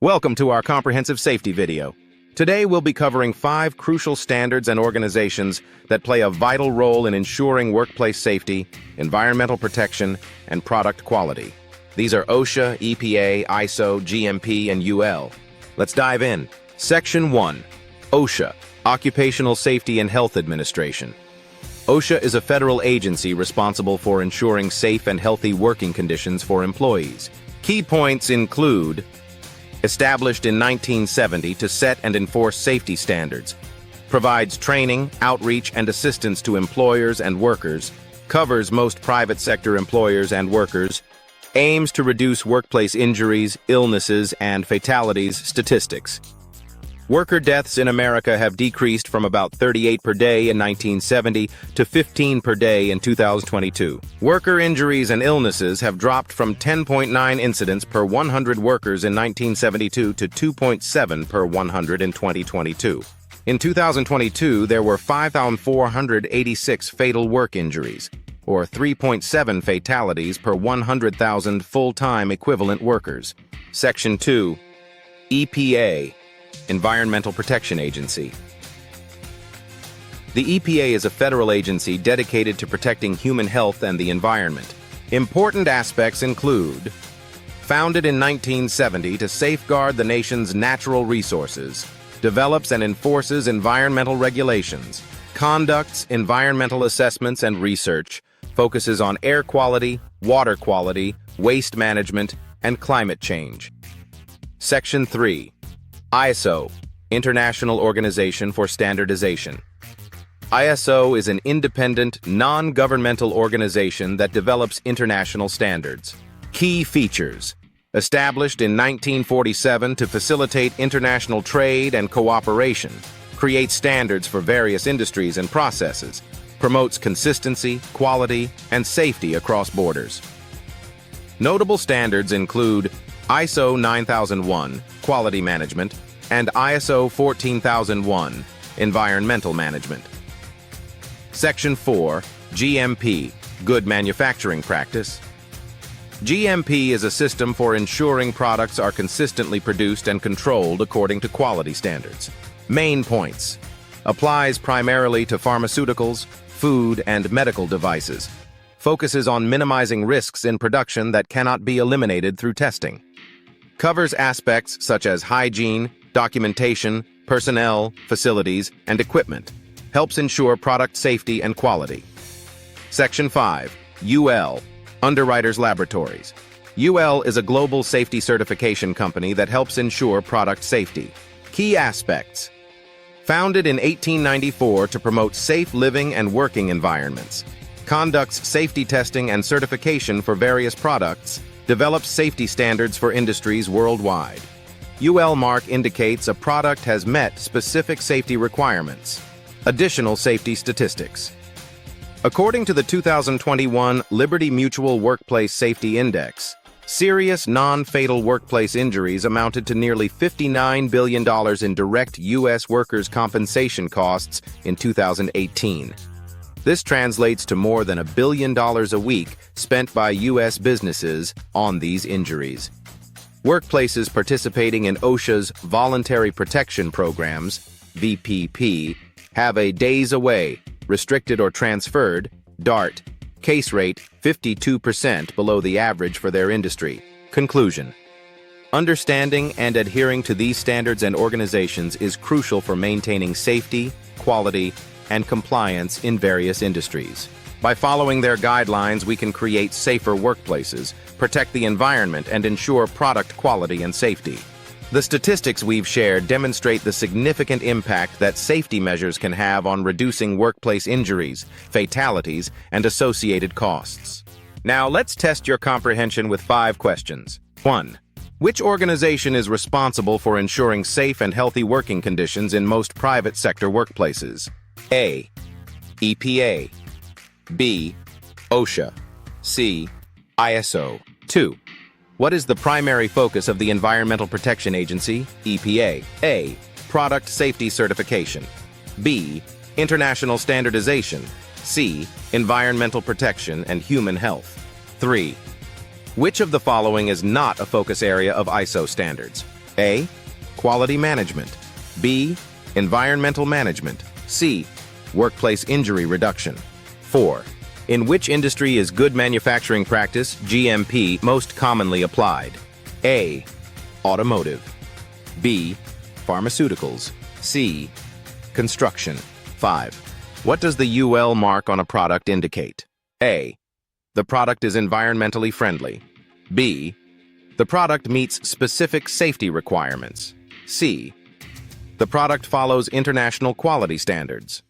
Welcome to our comprehensive safety video. Today we'll be covering 5 crucial standards and organizations that play a vital role in ensuring workplace safety, environmental protection, and product quality. These are OSHA, EPA, ISO, GMP, and UL. Let's dive in. Section 1. OSHA, Occupational Safety and Health Administration. OSHA is a federal agency responsible for ensuring safe and healthy working conditions for employees. Key points include: established in 1970 to set and enforce safety standards, provides training, outreach, and assistance to employers and workers, covers most private sector employers and workers, aims to reduce workplace injuries, illnesses, and fatalities statistics. Worker deaths in America have decreased from about 38 per day in 1970 to 15 per day in 2022. Worker injuries and illnesses have dropped from 10.9 incidents per 100 workers in 1972 to 2.7 per 100 in 2022. In 2022, there were 5,486 fatal work injuries, or 3.7 fatalities per 100,000 full-time equivalent workers. Section 2. EPA, Environmental Protection Agency. The EPA is a federal agency dedicated to protecting human health and the environment. Important aspects include: founded in 1970 to safeguard the nation's natural resources, develops and enforces environmental regulations, conducts environmental assessments and research, focuses on air quality, water quality, waste management, and climate change. Section 3. ISO, International Organization for Standardization. ISO is an independent, non-governmental organization that develops international standards. Key features: established in 1947 to facilitate international trade and cooperation, creates standards for various industries and processes, promotes consistency, quality, and safety across borders. Notable standards include ISO 9001, Quality Management, and ISO 14001, Environmental Management. Section 4. GMP, Good Manufacturing Practice. GMP is a system for ensuring products are consistently produced and controlled according to quality standards. Main points: applies primarily to pharmaceuticals, food, and medical devices. Focuses on minimizing risks in production that cannot be eliminated through testing. Covers aspects such as hygiene, documentation, personnel, facilities, and equipment. Helps ensure product safety and quality. Section 5. UL, Underwriters Laboratories. UL is a global safety certification company that helps ensure product safety. Key aspects: founded in 1894 to promote safe living and working environments. Conducts safety testing and certification for various products. Develops safety standards for industries worldwide. UL mark indicates a product has met specific safety requirements. Additional safety statistics. According to the 2021 Liberty Mutual Workplace Safety Index, serious non-fatal workplace injuries amounted to nearly $59 billion in direct U.S. workers' compensation costs in 2018. This translates to more than $1 billion a week spent by U.S. businesses on these injuries. Workplaces participating in OSHA's Voluntary Protection Programs, VPP, have a days away, restricted or transferred, DART, case rate 52% below the average for their industry. Conclusion: understanding and adhering to these standards and organizations is crucial for maintaining safety, quality, and compliance in various industries. By following their guidelines, we can create safer workplaces, protect the environment, and ensure product quality and safety. The statistics we've shared demonstrate the significant impact that safety measures can have on reducing workplace injuries, fatalities, and associated costs. Now, let's test your comprehension with 5 questions. 1. Which organization is responsible for ensuring safe and healthy working conditions in most private sector workplaces? A. EPA. B. OSHA. C. ISO. 2. What is the primary focus of the Environmental Protection Agency, EPA? A. Product Safety Certification. B. International Standardization. C. Environmental Protection and Human Health. 3. Which of the following is not a focus area of ISO standards? A. Quality management. B. Environmental management. C. Workplace injury reduction. 4. In which industry is good manufacturing practice, GMP, most commonly applied? A. Automotive. B. Pharmaceuticals. C. Construction. 5. What does the UL mark on a product indicate? A. The product is environmentally friendly. B. The product meets specific safety requirements. C. The product follows international quality standards.